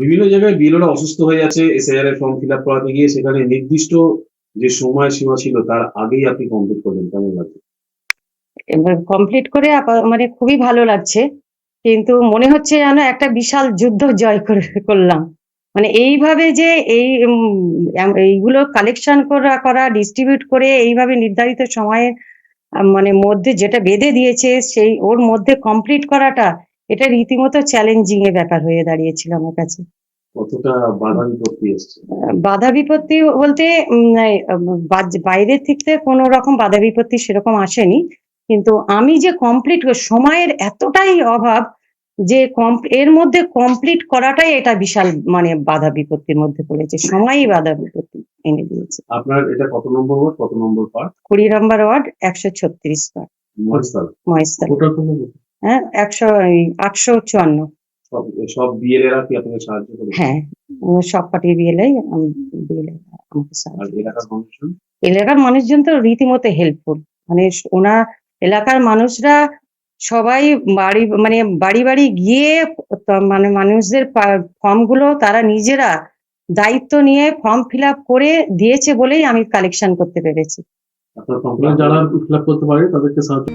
বিভিন্ন জায়গায় বিএলওরা অসুস্থ হয়ে যাচ্ছে এসআইআর এর ফর্ম ফিল আপ করাতে গিয়ে, সেখানে নির্দিষ্ট যে সময়সীমা ছিল তার আগেই আপনি কমপ্লিট করলেন, কেমন লাগছে? এবার কমপ্লিট করে মানে খুবই ভালো লাগছে, কিন্তু মনে হচ্ছে যেন একটা বিশাল যুদ্ধ জয় করলাম। মানে এইভাবে যে এইগুলো কালেকশন করা ডিস্ট্রিবিউট করে এইভাবে নির্ধারিত সময়ের মানে মধ্যে যেটা বেঁধে দিয়েছে সেই ওর মধ্যে কমপ্লিট করাটা, এটা রীতিমতো চ্যালেঞ্জিং এর ব্যাপার হয়ে দাঁড়িয়েছিল আমার কাছে। কতটা বাধা বিপত্তি এসছে? বাধা বিপত্তি বলতে বাইরের থেকে কোনো রকম বাধা বিপত্তি সেরকম আসেনি, কিন্তু আমি যে কমপ্লিট সময়ের এতটাই অভাব যে এর মধ্যে কমপ্লিট করাটাই এটা বিশাল মানে বাধা বিপত্তির মধ্যে পড়েছে, সময়ই বাধা বিপত্তি এনে দিয়েছে। আপনার এটা কত নম্বর ওয়ার্ড, কত নম্বর পার্ট? 20 নম্বর ওয়ার্ড, 136 পার্ট, মহেশতলা। মহেশতলা। ওটা তো হ্যাঁ, 854। সব সব বিএলএরা কি আপনাকে সাহায্য করে? হ্যাঁ, সব পার্টি বিএলআই বিএলআই আমাকে আর সাহায্য এলাকার মানুষজন? এলাকার মানুষজন তো রীতিমতো হেল্পফুল, মানে ওনার এলাকার মানুষরা সবাই বাড়ি বাড়ি গিয়ে মানে মানুষদের ফর্ম গুলো তারা নিজেরা দায়িত্ব নিয়ে ফর্ম ফিল আপ করে দিয়েছে বলেই আমি কালেকশন করতে পেরেছি। আপনার ফর্ম যারা ফিল আপ করতে পারে তাদেরকে সাহায্য